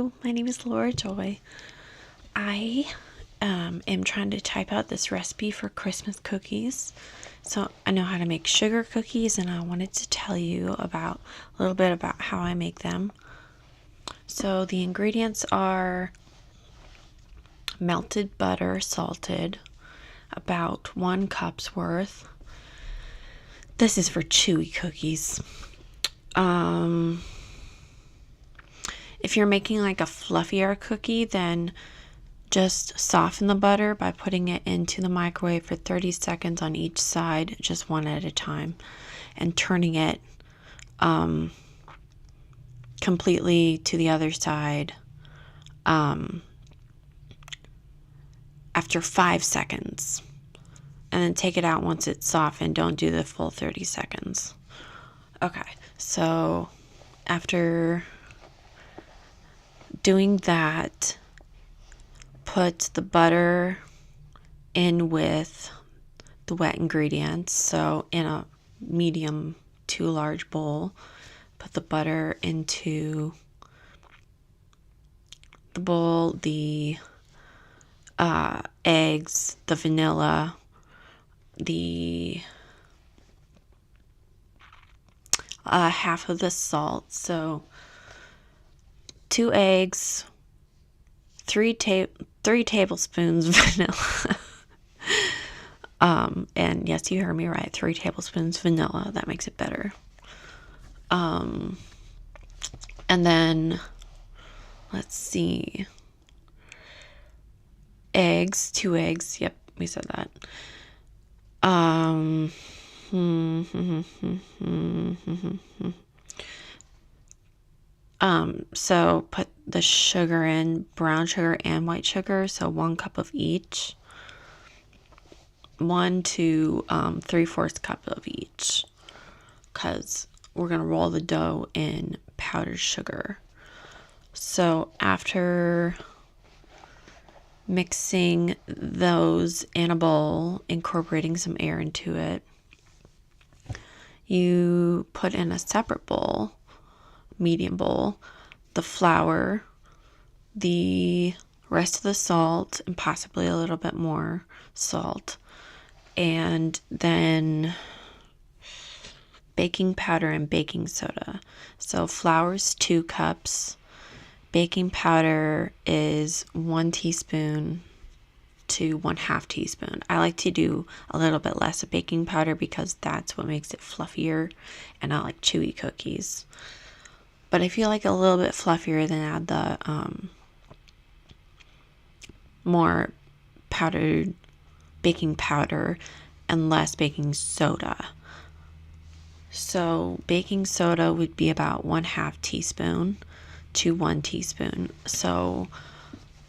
Hello, my name is Laura Joy. I am trying to type out this recipe for Christmas cookies. So I know how to make sugar cookies, and I wanted to tell you a little bit about how I make them. So the ingredients are melted butter, salted, about 1 cup's worth. This is for chewy cookies. If you're making like a fluffier cookie, then just soften the butter by putting it into the microwave for 30 seconds on each side, just one at a time, and turning it completely to the other side after 5 seconds. And then take it out once it's softened. Don't do the full 30 seconds. Okay, so after doing that, put the butter in with the wet ingredients. So in a medium to large bowl, put the butter into the bowl, the eggs, the vanilla, the half of the salt. So 2 eggs, 3 tablespoons vanilla. And yes, you heard me right, 3 tablespoons vanilla. That makes it better. And then let's see. Eggs, 2 eggs. Yep, we said that. So put the sugar in, brown sugar and white sugar, so 1 cup of each. 1 to 3/4 cup of each, because we're going to roll the dough in powdered sugar. So after mixing those in a bowl, incorporating some air into it, you put in a separate bowl, medium bowl, the flour, the rest of the salt, and possibly a little bit more salt, and then baking powder and baking soda. So flour is 2 cups. Baking powder is 1 teaspoon to 1/2 teaspoon. I like to do a little bit less of baking powder because that's what makes it fluffier, and I like chewy cookies. But if you like a little bit fluffier, then add the more powdered baking powder and less baking soda. So baking soda would be about 1/2 teaspoon to 1 teaspoon. So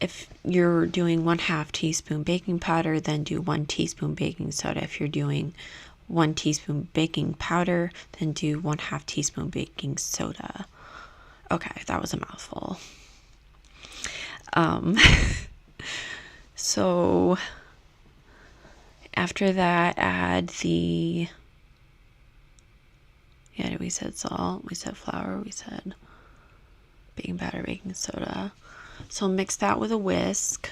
if you're doing 1/2 teaspoon baking powder, then do 1 teaspoon baking soda. If you're doing 1 teaspoon baking powder, then do 1/2 teaspoon baking soda. Okay, that was a mouthful. So after that, add we said salt, we said flour, we said baking powder, baking soda. So mix that with a whisk.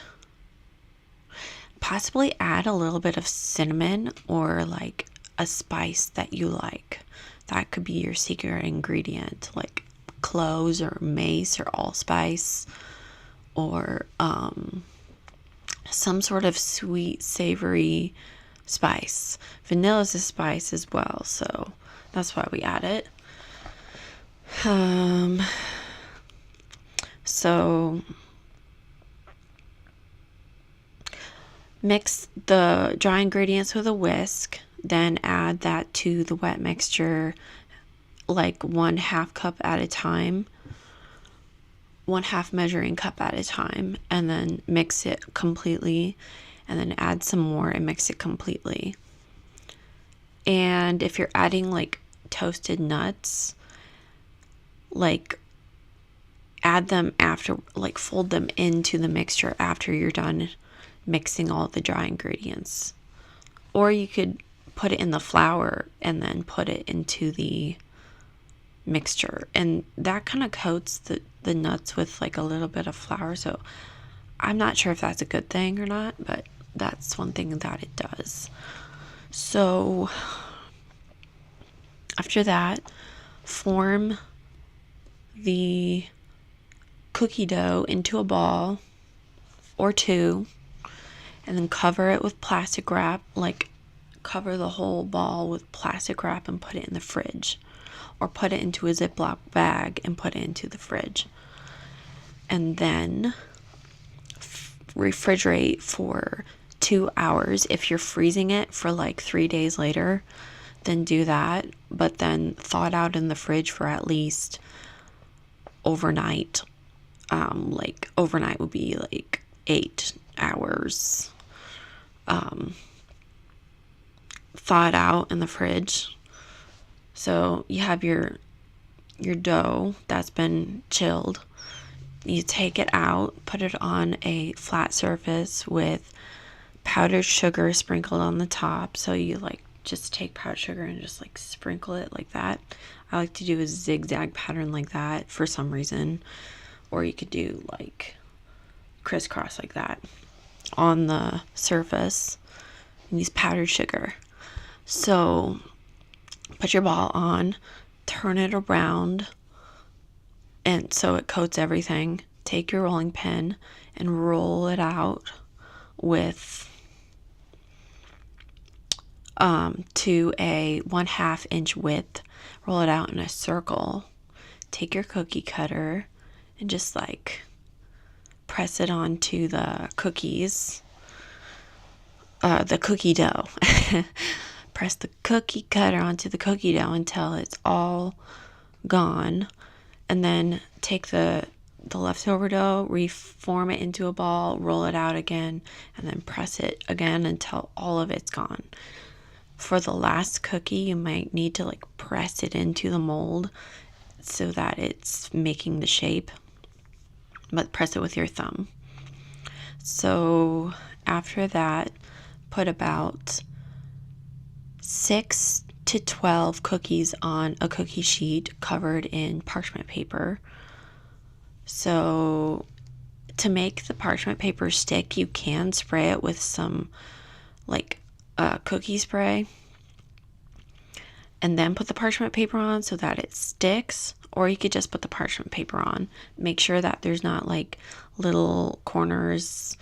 Possibly add a little bit of cinnamon or like a spice that you like. That could be your secret ingredient, like cloves or mace or allspice, or some sort of sweet, savory spice. Vanilla is a spice as well, so that's why we add it. So mix the dry ingredients with a whisk, then add that to the wet mixture, like 1/2 cup at a time, 1/2 measuring cup at a time, and then mix it completely, and then add some more and mix it completely. And if you're adding like toasted nuts, like add them after, like fold them into the mixture after you're done mixing all the dry ingredients. Or you could put it in the flour and then put it into the mixture, and that kind of coats the nuts with like a little bit of flour. So I'm not sure if that's a good thing or not, but that's one thing that it does. So after that, form the cookie dough into a ball or two, and then cover it with plastic wrap, like cover the whole ball with plastic wrap and put it in the fridge, or put it into a Ziploc bag and put it into the fridge. And then refrigerate for 2 hours. If you're freezing it for like 3 days later, then do that, but then thaw it out in the fridge for at least overnight. Like overnight would be like 8 hours. Thaw it out in the fridge. So you have your dough that's been chilled. You take it out, put it on a flat surface with powdered sugar sprinkled on the top. So you like just take powdered sugar and just like sprinkle it like that. I like to do a zigzag pattern like that for some reason, or you could do like crisscross like that on the surface and use powdered sugar. So put your ball on, turn it around, and so it coats everything. Take your rolling pin and roll it out with to a 1/2 inch width. Roll it out in a circle. Take your cookie cutter and just like press it onto the cookies, the cookie dough. Press the cookie cutter onto the cookie dough until it's all gone, and then take the leftover dough, reform it into a ball, roll it out again, and then press it again until all of it's gone. For the last cookie, you might need to like press it into the mold so that it's making the shape, but press it with your thumb. So after that, put about 6 to 12 cookies on a cookie sheet covered in parchment paper. So to make the parchment paper stick, you can spray it with some like cookie spray and then put the parchment paper on so that it sticks, or you could just put the parchment paper on. Make sure that there's not like little corners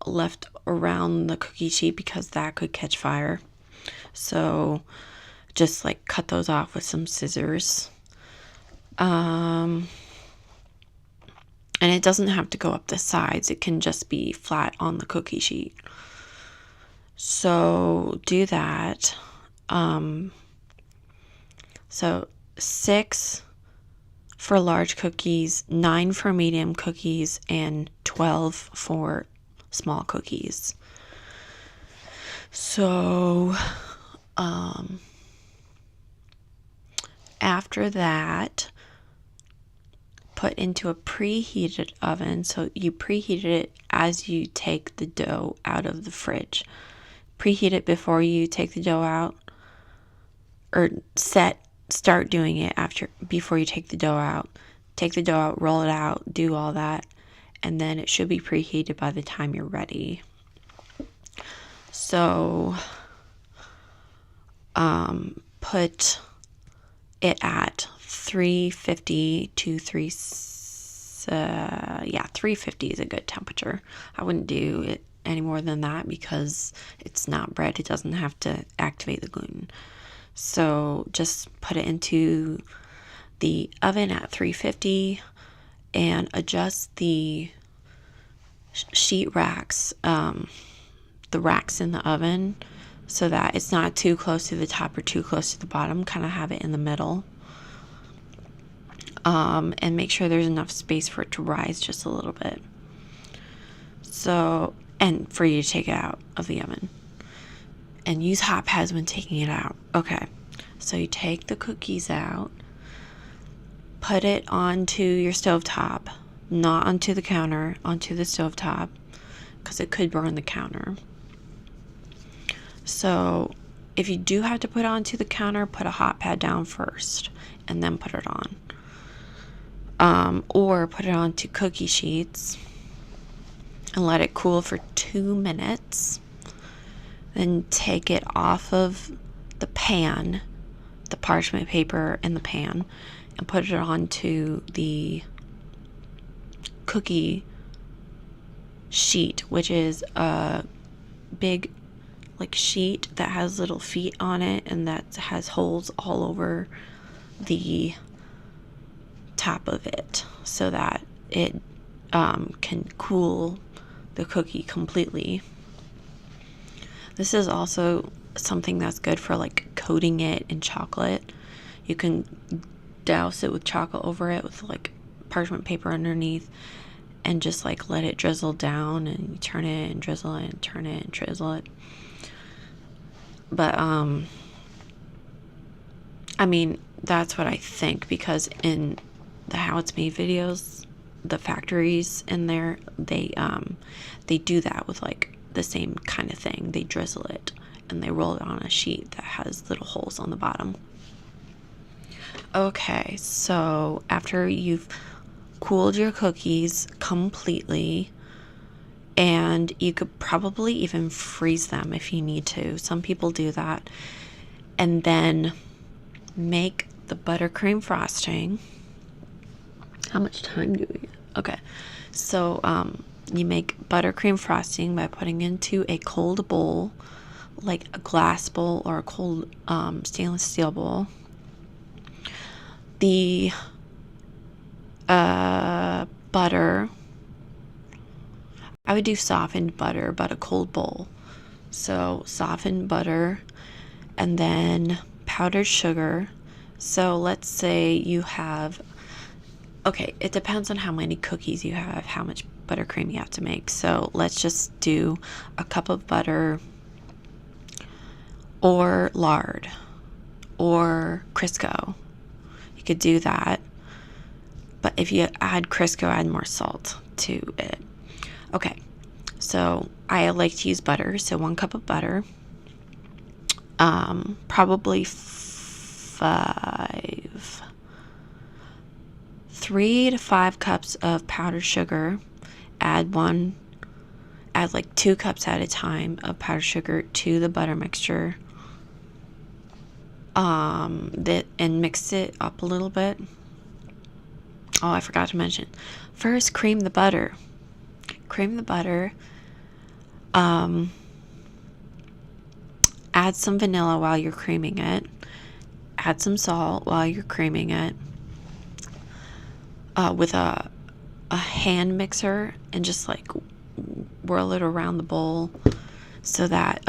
left around the cookie sheet because that could catch fire. So just like cut those off with some scissors. And it doesn't have to go up the sides. It can just be flat on the cookie sheet. So do that. So 6 for large cookies, 9 for medium cookies, and 12 for small cookies. So after that, put into a preheated oven. So you preheated it as you take the dough out of the fridge. Preheat it before you take the dough out, or start doing it before you take the dough out. Take the dough out, roll it out, do all that, and then it should be preheated by the time you're ready. So put it at 350 to 350 is a good temperature. I wouldn't do it any more than that because it's not bread. It doesn't have to activate the gluten. So just put it into the oven at 350 and adjust the sheet racks, the racks in the oven, so that it's not too close to the top or too close to the bottom. Kind of have it in the middle. And make sure there's enough space for it to rise just a little bit. So, and for you to take it out of the oven. And use hot pads when taking it out. Okay, so you take the cookies out, put it onto your stovetop, not onto the counter, onto the stovetop, because it could burn the counter. So if you do have to put it onto the counter, put a hot pad down first and then put it on. Or put it onto cookie sheets and let it cool for 2 minutes. Then take it off of the pan, the parchment paper in the pan, and put it onto the cookie sheet, which is a big like sheet that has little feet on it and that has holes all over the top of it so that it can cool the cookie completely. This is also something that's good for like coating it in chocolate. You can douse it with chocolate over it with like parchment paper underneath and just like let it drizzle down, and you turn it and drizzle it and turn it and drizzle it. But I mean, that's what I think, because in the How It's Made videos, the factories in there, they do that with like the same kind of thing. They drizzle it and they roll it on a sheet that has little holes on the bottom. Okay, so after you've cooled your cookies completely, and you could probably even freeze them if you need to. Some people do that. And then make the buttercream frosting. How much time do we? Okay, so you make buttercream frosting by putting into a cold bowl, like a glass bowl or a cold stainless steel bowl, the butter. I would do softened butter, but a cold bowl. So softened butter, and then powdered sugar. So let's say you have, okay, it depends on how many cookies you have, how much buttercream you have to make. So let's just do a cup of butter, or lard, or Crisco. You could do that. But if you add Crisco, add more salt to it. Okay, so I like to use butter. So 1 cup of butter, probably 3 to 5 cups of powdered sugar. Add like 2 cups at a time of powdered sugar to the butter mixture. And mix it up a little bit. Oh, I forgot to mention. First, cream the butter. Cream the butter. Add some vanilla while you're creaming it. Add some salt while you're creaming it. With a hand mixer, and just like whirl it around the bowl so that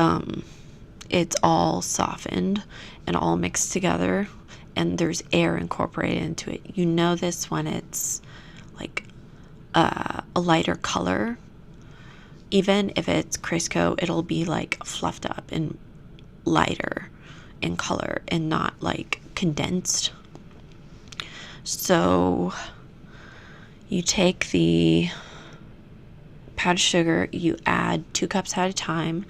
it's all softened and all mixed together, and there's air incorporated into it. You know this when it's like a lighter color. Even if it's Crisco, it'll be like fluffed up and lighter in color and not like condensed. So you take the powdered sugar, you add 2 cups at a time,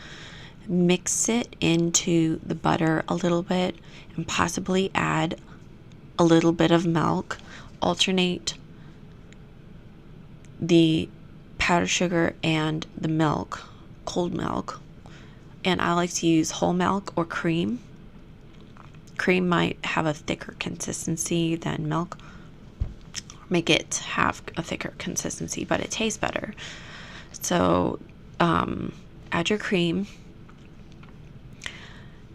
mix it into the butter a little bit, and possibly add a little bit of milk. Alternate the powdered sugar and the milk, cold milk. And I like to use whole milk or cream. Cream might have a thicker consistency than milk. Make it have a thicker consistency, but it tastes better. So add your cream,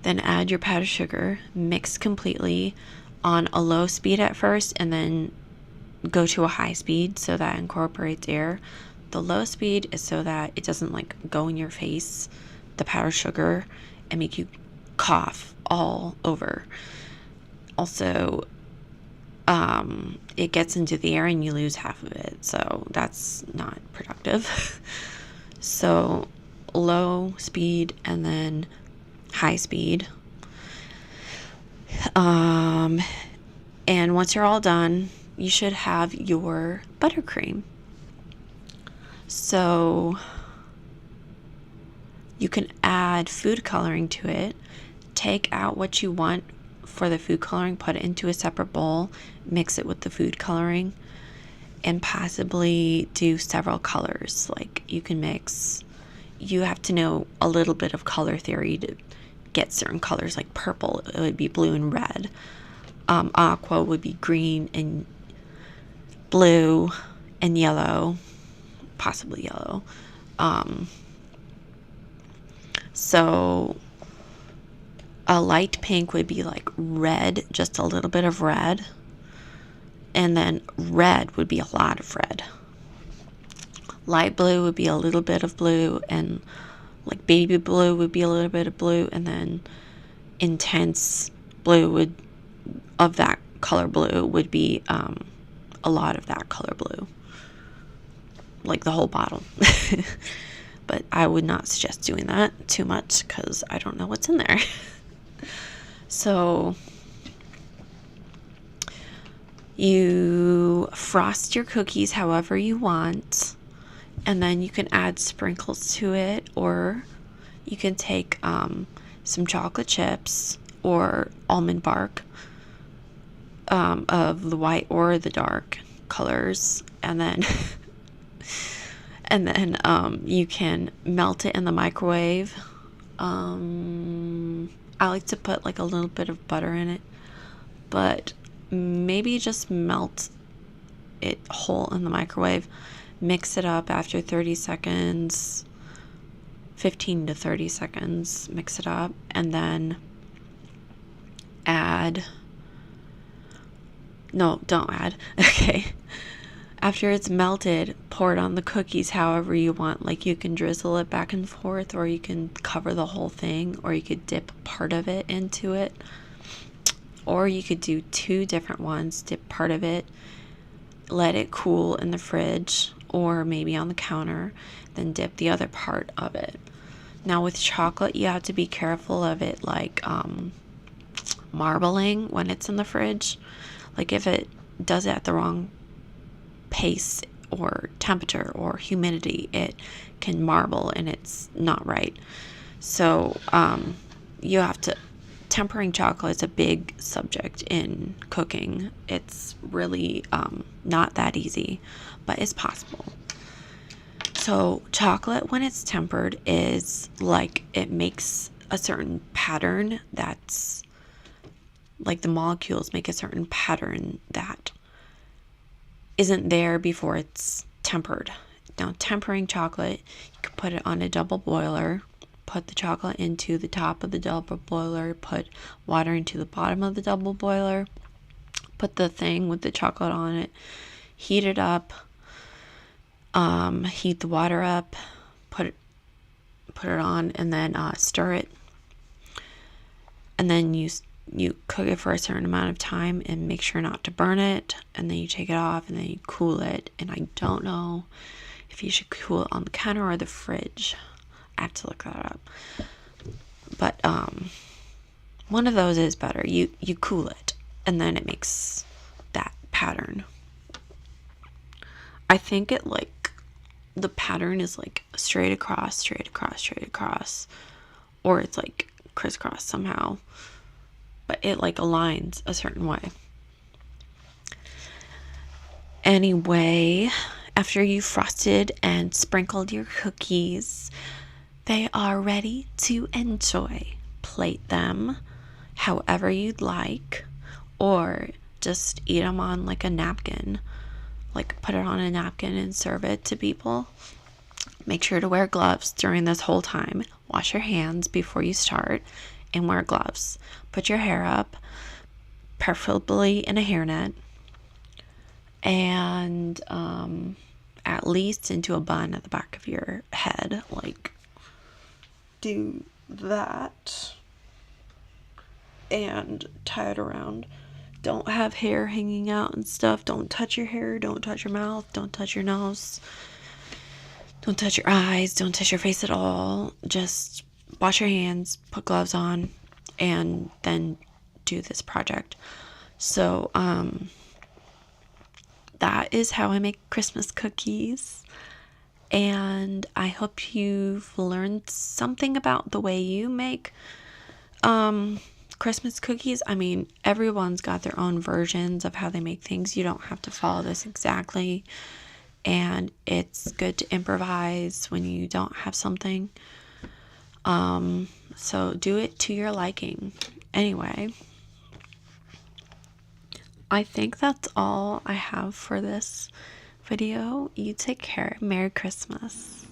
then add your powdered sugar, mix completely on a low speed at first, and then go to a high speed so that incorporates air. The low speed is so that it doesn't like go in your face, the powdered sugar, and make you cough all over. Also, it gets into the air and you lose half of it, so that's not productive. So low speed and then high speed. And once you're all done, you should have your buttercream. So you can add food coloring to it take out what you want for the food coloring, put it into a separate bowl, mix it with the food coloring, and possibly do several colors. Like you have to know a little bit of color theory to get certain colors. Like purple, it would be blue and red. Aqua would be green and blue and yellow, possibly yellow. So a light pink would be like red, just a little bit of red. And then red would be a lot of red. Light blue would be a little bit of blue, and like baby blue would be a little bit of blue, and then intense blue of that color blue would be a lot of that color blue, like the whole bottle. But I would not suggest doing that too much because I don't know what's in there. So you frost your cookies however you want, and then you can add sprinkles to it, or you can take some chocolate chips or almond bark of the white or the dark colors, and then you can melt it in the microwave. I like to put like a little bit of butter in it, but maybe just melt it whole in the microwave. Mix it up after 30 seconds, 15 to 30 seconds. Mix it up, and then don't add. Okay. After it's melted, pour it on the cookies however you want. Like you can drizzle it back and forth, or you can cover the whole thing, or you could dip part of it into it. Or you could do two different ones, dip part of it, let it cool in the fridge or maybe on the counter, then dip the other part of it. Now with chocolate, you have to be careful of it like marbling when it's in the fridge. Like if it does it at the wrong pace or temperature or humidity, it can marble and it's not right. So you have to, tempering chocolate is a big subject in cooking. It's really not that easy, but it's possible. So chocolate, when it's tempered, is like it makes a certain pattern. That's like the molecules make a certain pattern that isn't there before it's tempered. Now, tempering chocolate, you can put it on a double boiler, put the chocolate into the top of the double boiler, put water into the bottom of the double boiler, put the thing with the chocolate on it, heat it up, heat the water up, put it on, and then stir it, and then you cook it for a certain amount of time and make sure not to burn it, and then you take it off and then you cool it. And I don't know if you should cool it on the counter or the fridge. I have to look that up, but one of those is better. You cool it and then it makes that pattern. I think it like the pattern is like straight across, straight across, straight across, or it's like crisscross somehow, but it like aligns a certain way. Anyway, after you frosted and sprinkled your cookies, they are ready to enjoy. Plate them however you'd like, or just eat them on like a napkin. Like put it on a napkin and serve it to people. Make sure to wear gloves during this whole time. Wash your hands before you start and wear gloves. Put your hair up, preferably in a hairnet, and at least into a bun at the back of your head. Like, do that and tie it around. Don't have hair hanging out and stuff. Don't touch your hair. Don't touch your mouth. Don't touch your nose. Don't touch your eyes. Don't touch your face at all. Just wash your hands, put gloves on, and then do this project. So that is how I make Christmas cookies. And I hope you've learned something about the way you make Christmas cookies, I mean, everyone's got their own versions of how they make things. You don't have to follow this exactly. And it's good to improvise when you don't have something. So do it to your liking. Anyway, I think that's all I have for this video. You take care. Merry Christmas.